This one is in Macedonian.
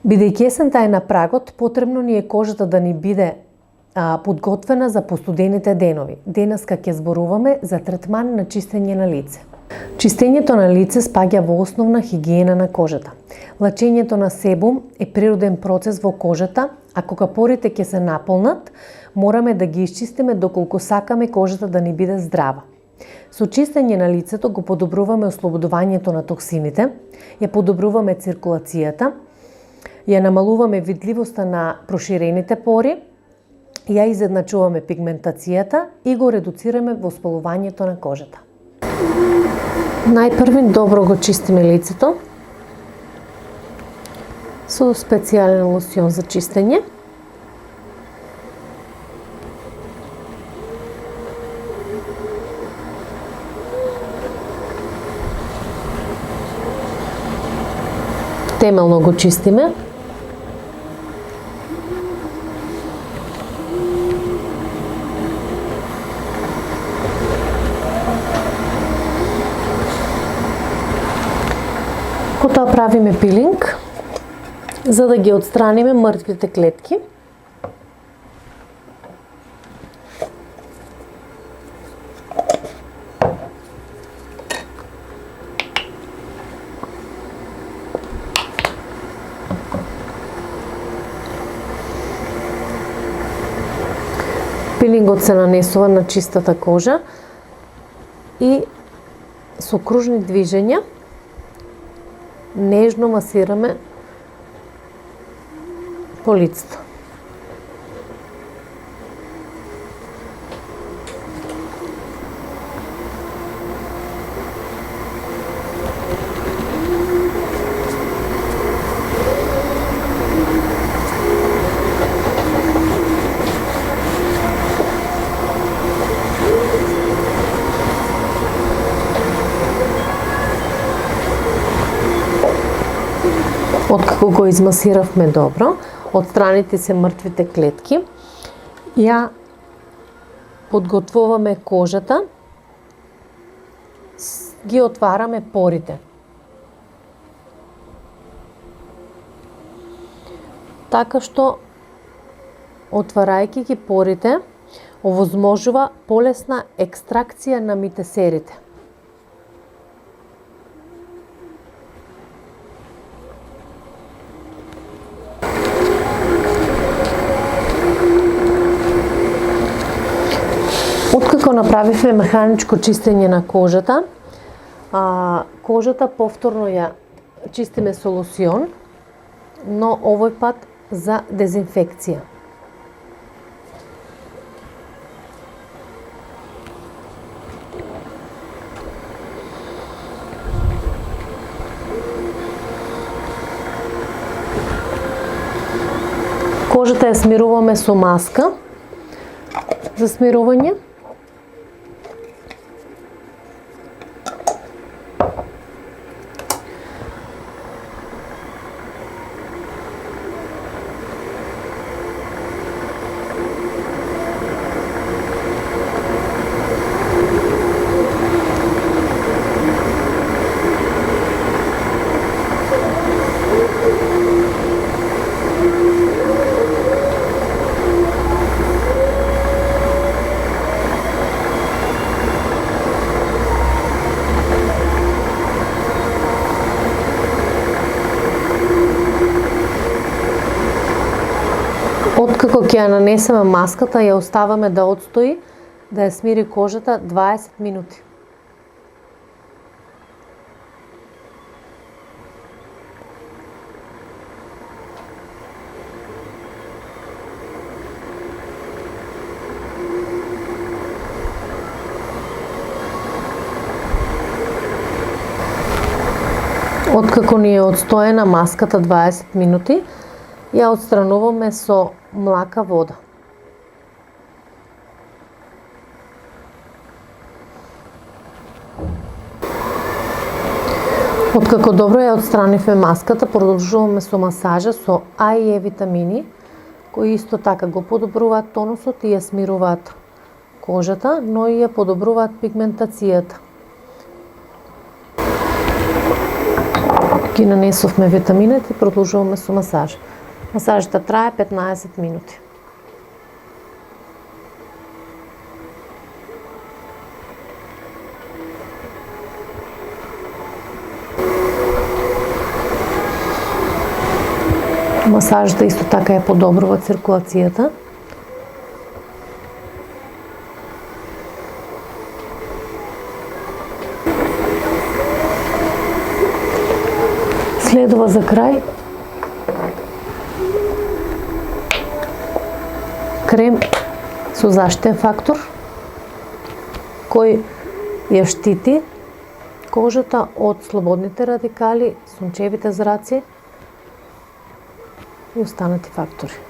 Бидејќи есента е на прагот, потребно ни е кожата да ни биде подготвена за постудените денови. Денеска ќе зборуваме за третман на чистење на лице. Чистењето на лице спаѓа во основна хигиена на кожата. Лачењето на себум е природен процес во кожата, а кога порите ќе се наполнат, мораме да ги исчистиме доколку сакаме кожата да ни биде здрава. Со чистење на лицето го подобруваме ослободувањето на токсините, ја подобруваме циркулацијата, ја намалуваме видливоста на проширените пори, ја изедначуваме пигментацијата и го редуцираме воспалувањето на кожата. Најпрви добро го чистиме лицето со специјален лосјон за чистење. Темелно го чистиме. Потоа правиме пилинг за да ги отстраниме мртвите клетки. Пилингот се нанесува на чистата кожа и со кружни движења нежно масираме по лицето. Откако го измасиравме добро, отстраните се мртвите клетки, ја подготвуваме кожата, ги отвараме порите. Така што, отварајќи ги порите, овозможува полесна екстракција на митесерите. Откако направивме механичко чистење на кожата, кожата повторно ја чистиме со лосјон, но овој пат за дезинфекција. Кожата ја смируваме со маска за смирување. Откако ќе ја нанесеме маската, ја оставаме да отстои, да ја смири кожата 20 минути. Откако ни е отстоена маската 20 минути, ја отстрануваме со млака вода. Откако добро ја отстранивме маската, продолжуваме со масажа со А и Е витамини, кои исто така го подобруваат тонусот и ја смируваат кожата, но и ја подобруваат пигментацијата. Ги нанесовме витамините и продолжуваме со масаж. Масажата трае 15 минути. Масажата исто така ја подобрува циркулацијата. Следува за крај крем со заштитен фактор кој ја штити кожата од слободните радикали, сончевите зраци и останати фактори.